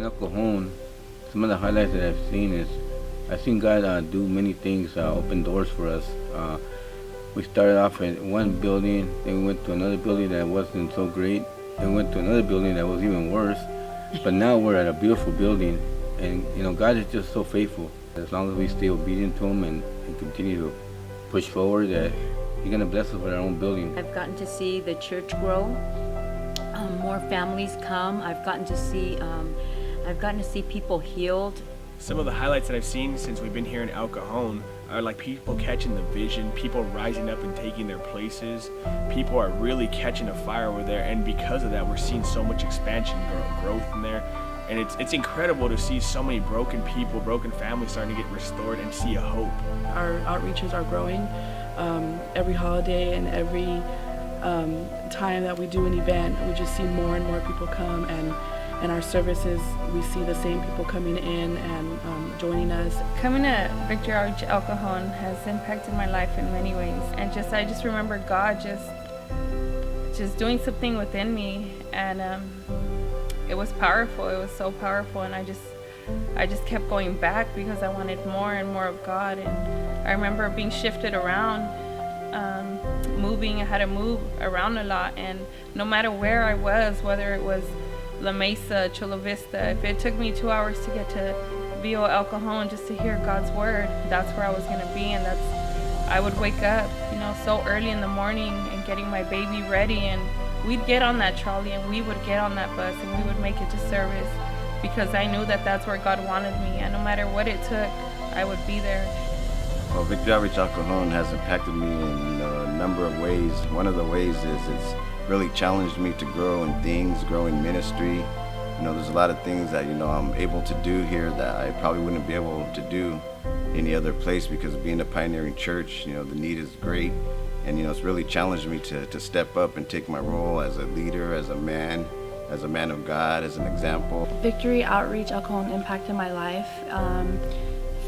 El Cajon, some of the highlights that I've seen is I've seen God do many things, open doors for us. We started off in one building, then we went to another building that wasn't so great, then we went to another building that was even worse. But now we're at a beautiful building, and God is just so faithful. As long as we stay obedient to Him and continue to push forward, that He's gonna bless us with our own building. I've gotten to see the church grow. More families come. I've gotten to see people healed. Some of the highlights that I've seen since we've been here in El Cajon are like people catching the vision, people rising up and taking their places. People are really catching a fire over there, and because of that, we're seeing so much expansion, growth in there. And it's incredible to see so many broken people, broken families starting to get restored and see a hope. Our outreaches are growing. Every holiday and every time that we do an event, we just see more and more people come, and our services, we see the same people coming in and joining us. Coming to Victory Outreach El Cajon has impacted my life in many ways, and I just remember God just doing something within me, and it was powerful. It was so powerful, and I just kept going back because I wanted more and more of God. And I remember being shifted around, moving. I had to move around a lot, and no matter where I was, whether it was La Mesa, Chula Vista, if it took me 2 hours to get to VO El Cajon just to hear God's word, that's where I was going to be. And I would wake up, so early in the morning and getting my baby ready, and we'd get on that trolley and we would get on that bus and we would make it to service, because I knew that that's where God wanted me, and no matter what it took, I would be there. Well, Victory Outreach El Cajon has impacted me in a number of ways. One of the ways is it's really challenged me to grow in things, grow in ministry. There's a lot of things that, I'm able to do here that I probably wouldn't be able to do any other place, because being a pioneering church, the need is great. And, it's really challenged me to step up and take my role as a leader, as a man of God, as an example. Victory Outreach El Cajon impacted my life.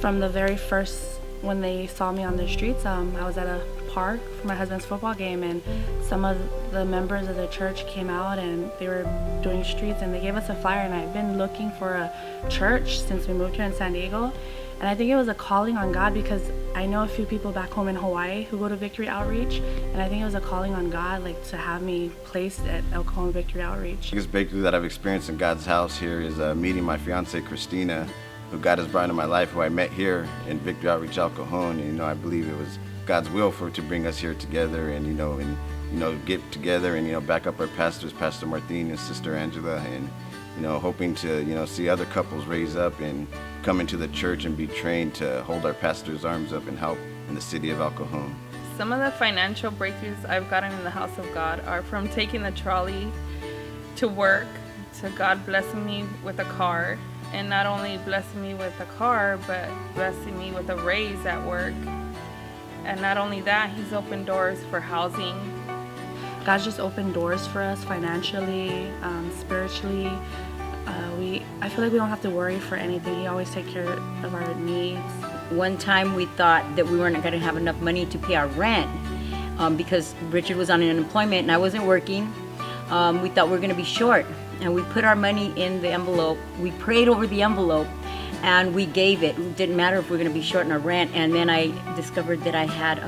From the very first, when they saw me on the streets, I was at a park for my husband's football game, and some of the members of the church came out and they were doing streets, and they gave us a flyer, and I've been looking for a church since we moved here in San Diego. And I think it was a calling on God, because I know a few people back home in Hawaii who go to Victory Outreach, and I think it was a calling on God, to have me placed at El Cajon Victory Outreach. The biggest breakthrough that I've experienced in God's house here is meeting my fiance Christina, who God has brought into my life, who I met here in Victory Outreach El Cajon. And, I believe it was God's will to bring us here together, and get together and back up our pastors, Pastor Martin and Sister Angela, and hoping to see other couples raise up and come into the church and be trained to hold our pastors' arms up and help in the city of El Cajon. Some of the financial breakthroughs I've gotten in the house of God are from taking the trolley to work, to God blessing me with a car, and not only blessing me with a car, but blessing me with a raise at work. And not only that, He's opened doors for housing. God's just opened doors for us financially, spiritually. I feel like we don't have to worry for anything. He always takes care of our needs. One time we thought that we weren't going to have enough money to pay our rent because Richard was on unemployment and I wasn't working. We thought we were going to be short, and we put our money in the envelope. We prayed over the envelope and we gave it. It didn't matter if we were going to be short in our rent. And then I discovered that I had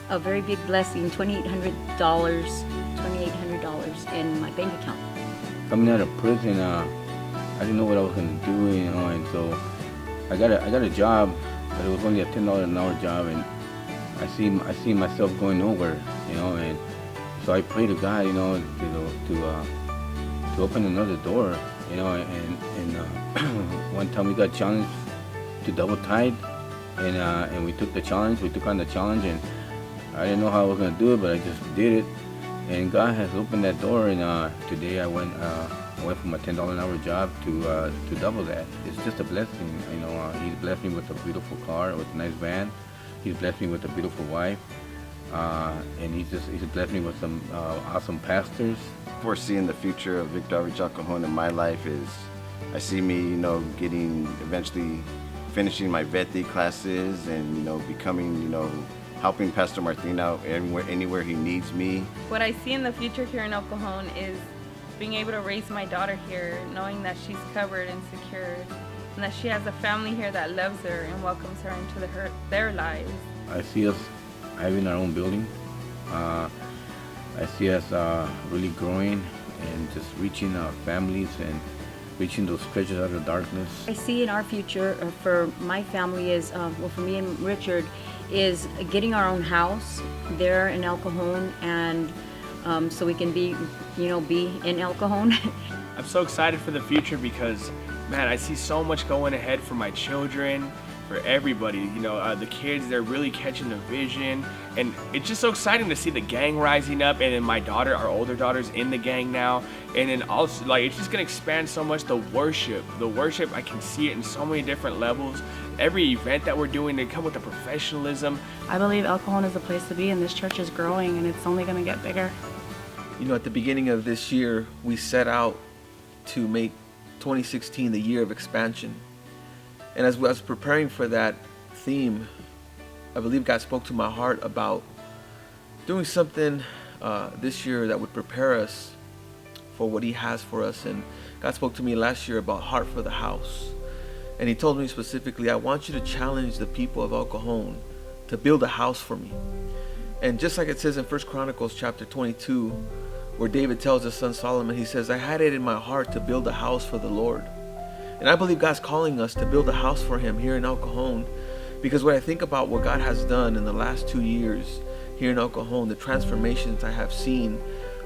a very big blessing, $2,800 in my bank account. Coming out of prison, I didn't know what I was gonna do, and so I got a job, but it was only a $10 an hour job, and I see myself going nowhere, and so I pray to God, to open another door, and one time we got challenged to double tithe, and we took on the challenge, and I didn't know how I was gonna do it, but I just did it, and God has opened that door, and today I went from a $10 an hour job to double that. It's just a blessing, He's blessed me with a beautiful car, with a nice van. He's blessed me with a beautiful wife, and He's blessed me with some awesome pastors. Foreseeing the future of Victory Outreach El Cajon in my life is, I see me, eventually finishing my VETI classes and, becoming, helping Pastor Martin out anywhere he needs me. What I see in the future here in El Cajon is just being able to raise my daughter here, knowing that she's covered and secured, and that she has a family here that loves her and welcomes her into their lives. I see us having our own building. I see us really growing and just reaching our families and reaching those treasures out of darkness. I see in our future for my family is, well, for me and Richard, is getting our own house there in El Cajon, and so we can be in El Cajon. I'm so excited for the future because, man, I see so much going ahead for my children, for everybody. The kids, they're really catching the vision, and it's just so exciting to see the gang rising up, and then my daughter, our older daughter's in the gang now, and then also, like, it's just gonna expand so much. The worship, I can see it in so many different levels. Every event that we're doing, they come with the professionalism. I believe El Cajon is the place to be, and this church is growing, and it's only going to get bigger. At the beginning of this year, we set out to make 2016 the year of expansion. And as I was preparing for that theme, I believe God spoke to my heart about doing something this year that would prepare us for what He has for us. And God spoke to me last year about Heart for the House. And He told me specifically, I want you to challenge the people of El Cajon to build a house for me. And just like it says in 1 Chronicles chapter 22, where David tells his son Solomon, he says, I had it in my heart to build a house for the Lord. And I believe God's calling us to build a house for Him here in El Cajon, because when I think about what God has done in the last 2 years here in El Cajon, the transformations I have seen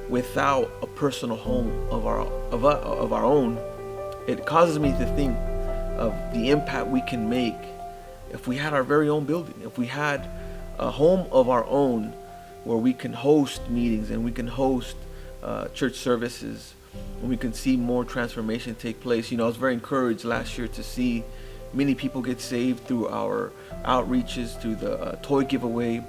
without a personal home of our own, it causes me to think of the impact we can make if we had our very own building, if we had a home of our own where we can host meetings and we can host church services, and we can see more transformation take place. I was very encouraged last year to see many people get saved through our outreaches, through the toy giveaway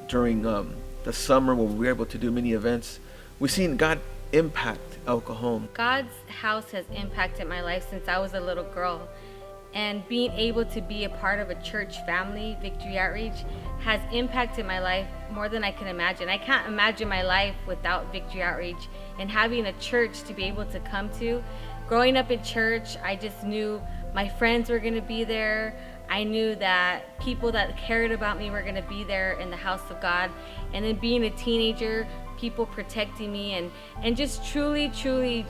during the summer when we were able to do many events. We've seen God impact El Cajon. God's house has impacted my life since I was a little girl. And being able to be a part of a church family, Victory Outreach, has impacted my life more than I can imagine. I can't imagine my life without Victory Outreach and having a church to be able to come to. Growing up in church, I just knew my friends were going to be there. I knew that people that cared about me were going to be there in the house of God. And then being a teenager, people protecting me and just truly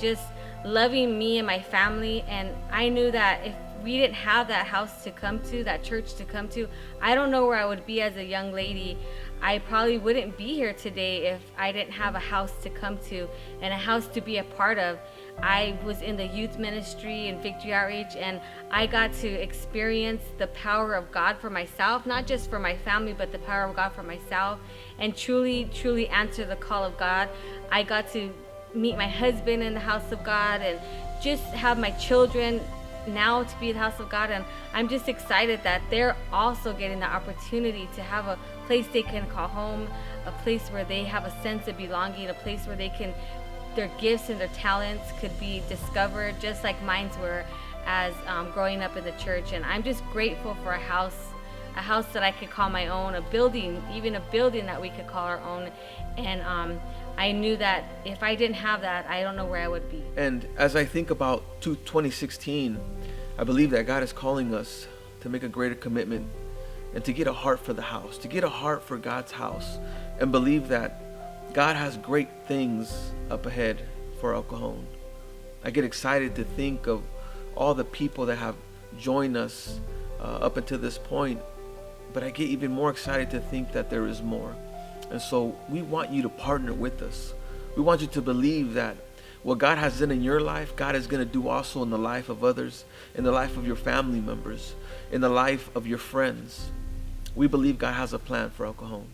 just loving me and my family. And I knew that if we didn't have that house to come to, that church to come to, I don't know where I would be as a young lady. I probably wouldn't be here today if I didn't have a house to come to and a house to be a part of. I was in the youth ministry and Victory Outreach, and I got to experience the power of God for myself, not just for my family, but the power of God for myself, and truly answer the call of God. I got to meet my husband in the house of God and just have my children now to be the house of God. And I'm just excited that they're also getting the opportunity to have a place they can call home, a place where they have a sense of belonging, a place where their gifts and their talents could be discovered, just like mine were as growing up in the church. And I'm just grateful for a house that I could call my own, even a building that we could call our own. And I knew that if I didn't have that, I don't know where I would be. And as I think about 2016, I believe that God is calling us to make a greater commitment and to get a heart for the house, to get a heart for God's house, and believe that God has great things up ahead for El Cajon. I get excited to think of all the people that have joined us up until this point, but I get even more excited to think that there is more. And so we want you to partner with us. We want you to believe that what God has done in your life, God is going to do also in the life of others, in the life of your family members, in the life of your friends. We believe God has a plan for El Cajon.